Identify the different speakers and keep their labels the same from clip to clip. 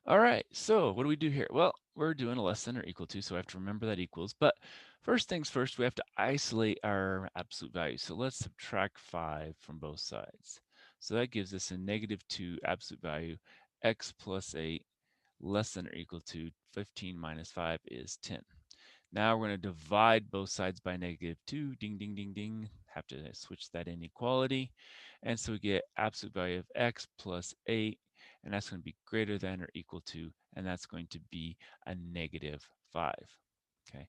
Speaker 1: All right, so what do we do here? Well, we're doing a less than or equal to, so I have to remember that equals. But first things first, we have to isolate our absolute value. So let's subtract 5 from both sides. So that gives us a -2 absolute value. X plus 8 less than or equal to 15 minus 5 is 10. Now we're going to divide both sides by -2. Ding, ding, ding, ding. Have to switch that inequality. And so we get absolute value of x plus 8, and that's going to be greater than or equal to, and that's going to be a -5. Okay.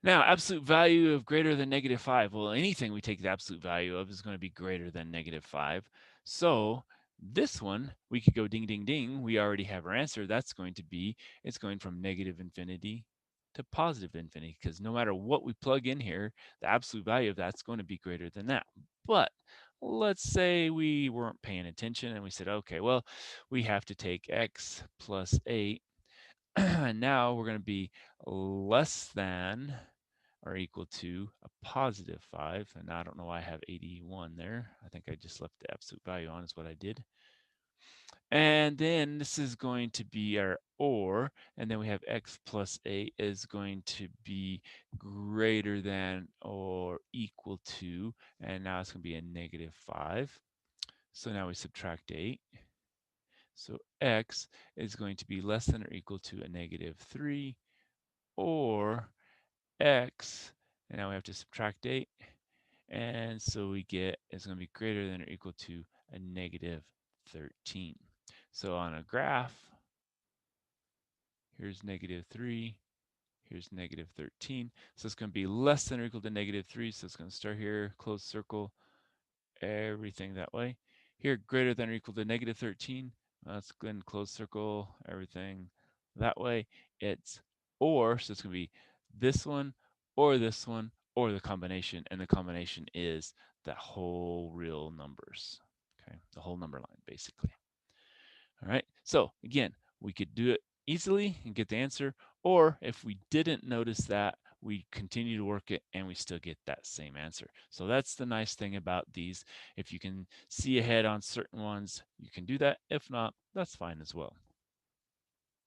Speaker 1: Now, absolute value of greater than -5. Well, anything we take the absolute value of is going to be greater than -5. So this one, we could go ding, ding, ding. We already have our answer. That's going to be, it's going from negative infinity to positive infinity, because no matter what we plug in here, the absolute value of that's going to be greater than that. But let's say we weren't paying attention and we said, okay, well, we have to take x plus 8. And now we're going to be less than or equal to a +5. And now I don't know why I have 81 there. I think I just left the absolute value on is what I did. And then this is going to be our or, and then we have x plus 8 is going to be greater than or equal to, and now it's going to be a -5. So now we subtract 8. So x is going to be less than or equal to a -3, or x, and now we have to subtract 8, and so we get it's going to be greater than or equal to a -13. So on a graph, here's -3, here's -13. So it's going to be less than or equal to -3. So it's going to start here, close circle, everything that way. Here, greater than or equal to -13. Let's go ahead and close circle, everything that way. It's or, so it's going to be this one, or this one, or the combination. And the combination is the whole real numbers. Okay, the whole number line, basically. All right, so again, we could do it easily and get the answer, or if we didn't notice that, we continue to work it and we still get that same answer. So that's the nice thing about these. If you can see ahead on certain ones, you can do that. If not, that's fine as well.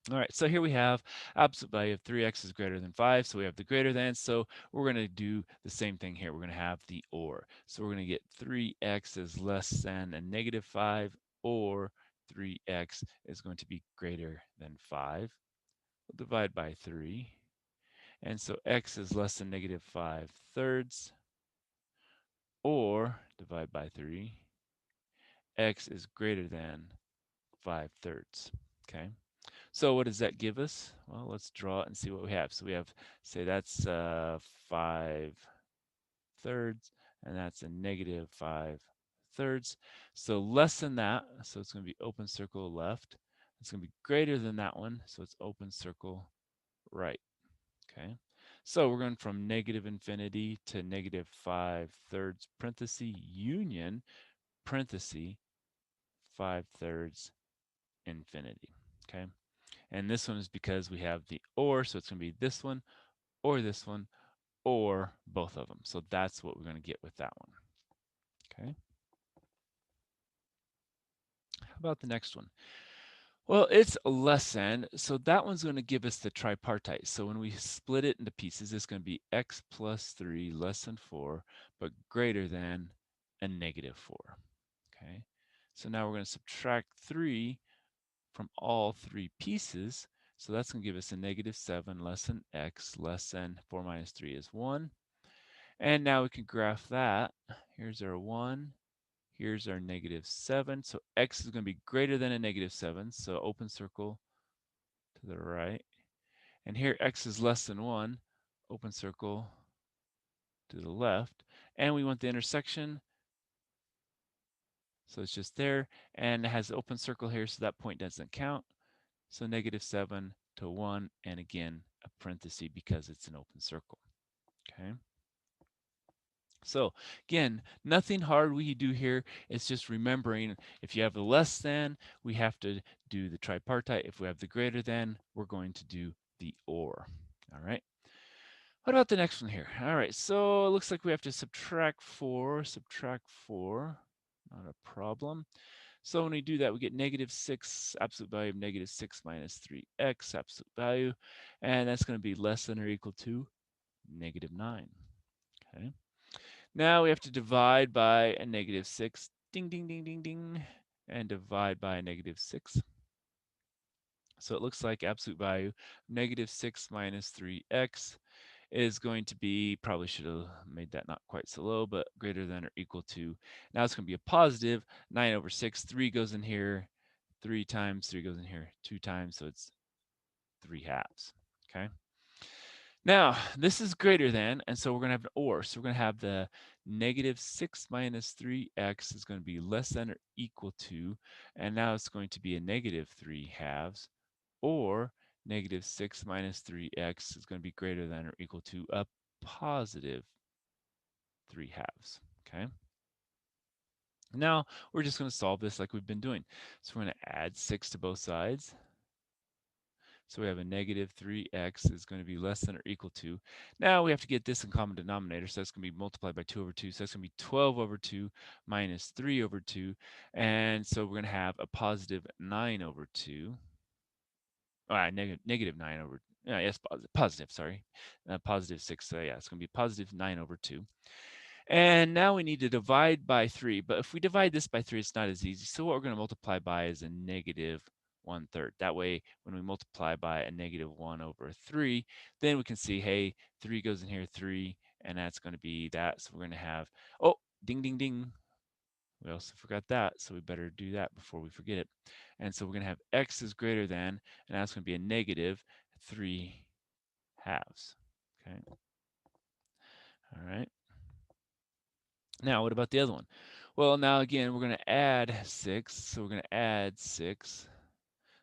Speaker 1: All right, so here we have absolute value of 3x is greater than 5. So we have the greater than. So we're going to do the same thing here. We're going to have the or. So we're going to get 3x is less than a -5, or 3x is going to be greater than 5. We'll divide by 3. And so x is less than -5/3, or divide by 3, x is greater than 5/3. Okay. So what does that give us? Well, let's draw it and see what we have. So we have, say that's 5/3, and that's a -5/3. So less than that, so it's going to be open circle left. It's going to be greater than that one, so it's open circle right. Okay. So we're going from negative infinity to -5/3 parenthesis union parenthesis 5/3 infinity. Okay. And this one is because we have the or, so it's going to be this one, or both of them. So that's what we're going to get with that one. Okay. How about the next one? Well, it's less than, so that one's going to give us the tripartite. So when we split it into pieces, it's going to be x plus 3 less than 4, but greater than a -4. Okay. So now we're going to subtract 3 from all 3 pieces. So that's going to give us a -7 less than x less than 4 minus 3 is 1. And now we can graph that. Here's our 1. Here's our -7. So x is going to be greater than a -7. So open circle to the right. And here x is less than 1. Open circle to the left. And we want the intersection. So it's just there. And it has an open circle here, so that point doesn't count. So -7 to 1, and again, a parenthesis because it's an open circle. Okay. So again, nothing hard we do here. It's just remembering if you have the less than, we have to do the tripartite. If we have the greater than, we're going to do the or. All right. What about the next one here? All right, so it looks like we have to subtract 4. Not a problem. So when we do that, we get negative 6, absolute value of negative 6 minus 3x, absolute value, and that's going to be less than or equal to negative 9. Okay. Now we have to divide by a negative 6, ding, ding, ding, ding, ding, and divide by a negative 6. So it looks like absolute value negative 6 minus 3x is going to be, probably should have made that not quite so low, but greater than or equal to, now it's going to be a positive 9 over 6. 3 goes in here 3 times, 3 goes in here 2 times, so it's 3 halves. Okay. Now, this is greater than, and so we're going to have an or. So we're going to have the negative 6 minus 3x is going to be less than or equal to, and now it's going to be a negative 3 halves, or negative 6 minus 3x is going to be greater than or equal to a positive 3 halves. Okay. Now, we're just going to solve this like we've been doing. So we're going to add 6 to both sides. So we have a negative 3x is going to be less than or equal to. Now we have to get this in common denominator, so that's going to be multiplied by 2 over 2. So that's going to be 12 over 2 minus 3 over 2. And so we're going to have a positive 9 over 2. All right, negative 9 over, yes, positive, sorry. Positive 6, so yeah, it's going to be positive 9 over 2. And now we need to divide by 3. But if we divide this by 3, it's not as easy. So what we're going to multiply by is a negative 1/3. That way, when we multiply by a negative 1 over 3, then we can see, hey, 3 goes in here, 3, and that's going to be that. So we're going to have, oh, ding, ding, ding. We also forgot that, so we better do that before we forget it. And so we're going to have x is greater than, and that's going to be a negative 3 halves. Okay. All right. Now, what about the other one? Well, now again, we're going to add 6. So we're going to add 6.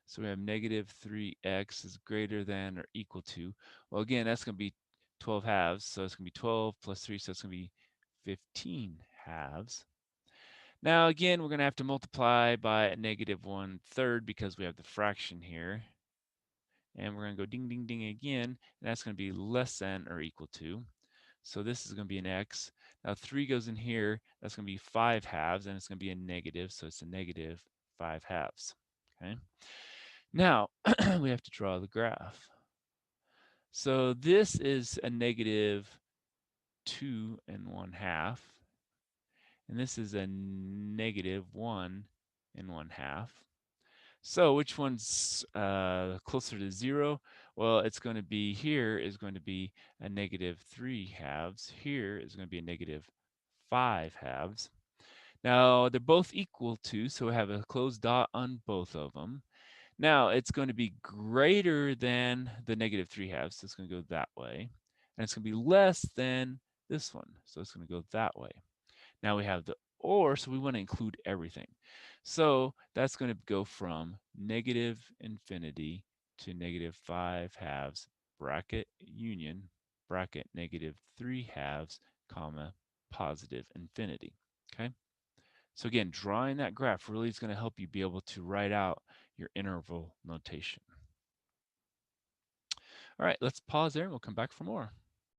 Speaker 1: So we have negative 3x is greater than or equal to. Well, again, that's going to be 12 halves. So it's going to be 12 plus 3. So it's going to be 15 halves. Now, again, we're going to have to multiply by a negative 1/3 because we have the fraction here. And we're going to go ding, ding, ding again. And that's going to be less than or equal to. So this is going to be an x. Now 3 goes in here. That's going to be 5 halves, and it's going to be a negative. So it's a negative 5 halves. Okay. Now we have to draw the graph. So this is a negative 2 and 1/2. And this is a negative 1 and 1/2. So which one's closer to 0? Well, it's going to be, here is going to be a negative 3 halves. Here is going to be a negative 5 halves. Now, they're both equal to, so we have a closed dot on both of them. Now, it's going to be greater than the negative 3 halves, so it's going to go that way. And it's going to be less than this one, so it's going to go that way. Now we have the or, so we want to include everything. So that's going to go from negative infinity to negative 5 halves, bracket union, bracket negative 3 halves, comma, positive infinity. Okay. So again, drawing that graph really is going to help you be able to write out your interval notation. All right, let's pause there and we'll come back for more.